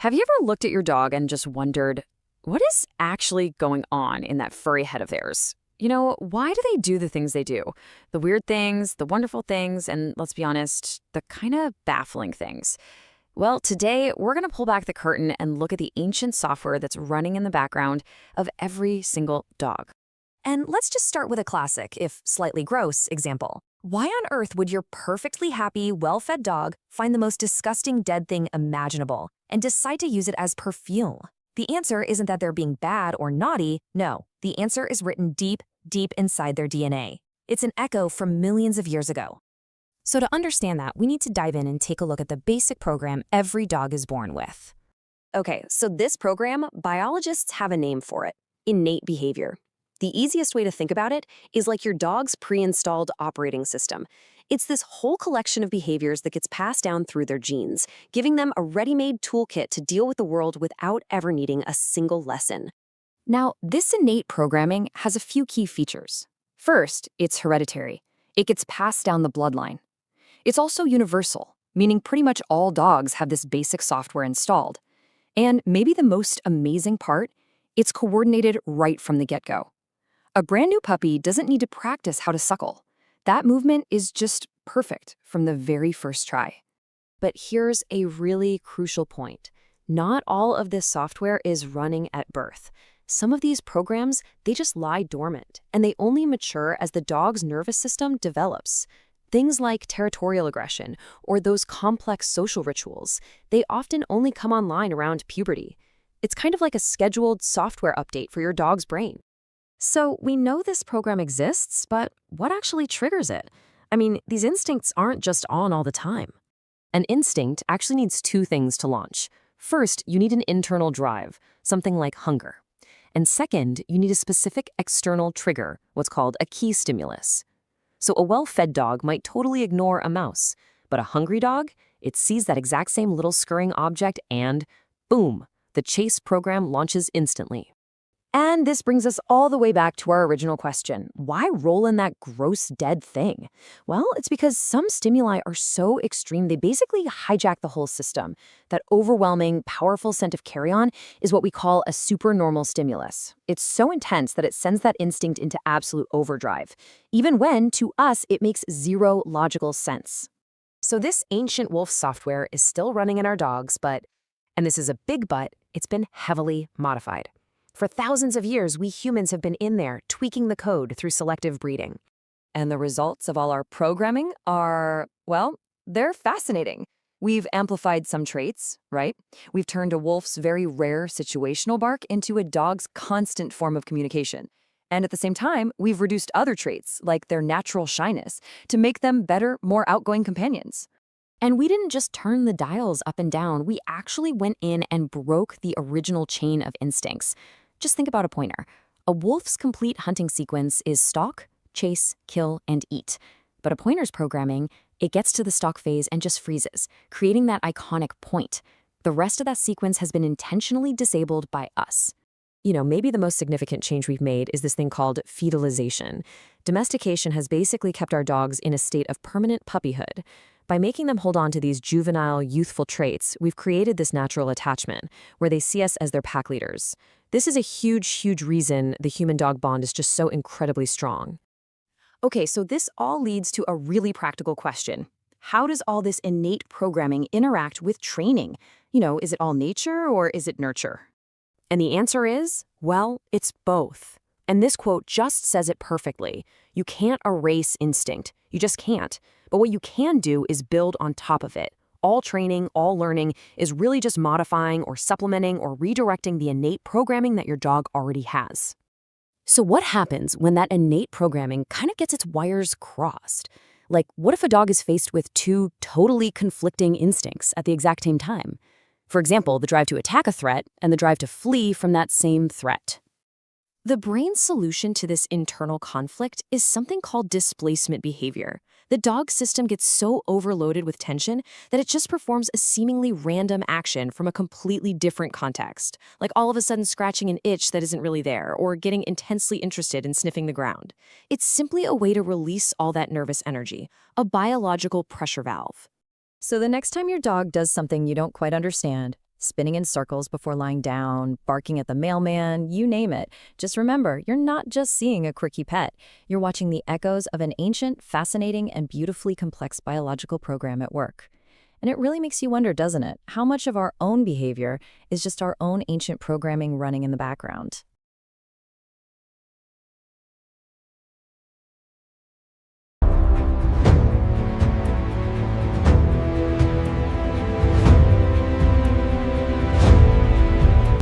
Have you ever looked at your dog and just wondered, what is actually going on in that furry head of theirs? Why do they do the things they do? The weird things, the wonderful things, and let's be honest, the kind of baffling things. Well, today we're going to pull back the curtain and look at the ancient software that's running in the background of every single dog. And let's just start with a classic, if slightly gross, example. Why on earth would your perfectly happy, well-fed dog find the most disgusting dead thing imaginable and decide to use it as perfume? The answer isn't that they're being bad or naughty. No, the answer is written deep, deep inside their DNA. It's an echo from millions of years ago. So to understand that, we need to dive in and take a look at the basic program every dog is born with. Okay, so this program, biologists have a name for it: innate behavior. The easiest way to think about it is like your dog's pre-installed operating system. It's this whole collection of behaviors that gets passed down through their genes, giving them a ready-made toolkit to deal with the world without ever needing a single lesson. Now, this innate programming has a few key features. First, it's hereditary. It gets passed down the bloodline. It's also universal, meaning pretty much all dogs have this basic software installed. And maybe the most amazing part, it's coordinated right from the get-go. A brand new puppy doesn't need to practice how to suckle. That movement is just perfect from the very first try. But here's a really crucial point. Not all of this software is running at birth. Some of these programs, they just lie dormant, and they only mature as the dog's nervous system develops. Things like territorial aggression or those complex social rituals, they often only come online around puberty. It's kind of like a scheduled software update for your dog's brain. So we know this program exists, but what actually triggers it? I mean, these instincts aren't just on all the time. An instinct actually needs two things to launch. First, you need an internal drive, something like hunger. And second, you need a specific external trigger, what's called a key stimulus. So a well-fed dog might totally ignore a mouse, but a hungry dog, it sees that exact same little scurrying object and boom, the chase program launches instantly. And this brings us all the way back to our original question. Why roll in that gross dead thing? Well, it's because some stimuli are so extreme, they basically hijack the whole system. That overwhelming, powerful scent of carrion is what we call a supernormal stimulus. It's so intense that it sends that instinct into absolute overdrive, even when, to us, it makes zero logical sense. So this ancient wolf software is still running in our dogs, but, and this is a big but, it's been heavily modified. For thousands of years, we humans have been in there tweaking the code through selective breeding. And the results of all our programming are, well, they're fascinating. We've amplified some traits, right? We've turned a wolf's very rare situational bark into a dog's constant form of communication. And at the same time, we've reduced other traits, like their natural shyness, to make them better, more outgoing companions. And we didn't just turn the dials up and down, we actually went in and broke the original chain of instincts. Just think about a pointer. A wolf's complete hunting sequence is stalk, chase, kill, and eat. But a pointer's programming, it gets to the stalk phase and just freezes, creating that iconic point. The rest of that sequence has been intentionally disabled by us. Maybe the most significant change we've made is this thing called fetalization. Domestication has basically kept our dogs in a state of permanent puppyhood. By making them hold on to these juvenile, youthful traits, we've created this natural attachment, where they see us as their pack leaders. This is a huge, huge reason the human-dog bond is just so incredibly strong. Okay, so this all leads to a really practical question. How does all this innate programming interact with training? Is it all nature or is it nurture? And the answer is, well, it's both. And this quote just says it perfectly. You can't erase instinct. You just can't. But what you can do is build on top of it. All training, all learning is really just modifying or supplementing or redirecting the innate programming that your dog already has. So what happens when that innate programming kind of gets its wires crossed? Like, what if a dog is faced with two totally conflicting instincts at the exact same time? For example, the drive to attack a threat and the drive to flee from that same threat. The brain's solution to this internal conflict is something called displacement behavior. The dog's system gets so overloaded with tension that it just performs a seemingly random action from a completely different context, like all of a sudden scratching an itch that isn't really there, or getting intensely interested in sniffing the ground. It's simply a way to release all that nervous energy, a biological pressure valve. So the next time your dog does something you don't quite understand, spinning in circles before lying down, barking at the mailman, you name it. Just remember, you're not just seeing a quirky pet. You're watching the echoes of an ancient, fascinating, and beautifully complex biological program at work. And it really makes you wonder, doesn't it, how much of our own behavior is just our own ancient programming running in the background?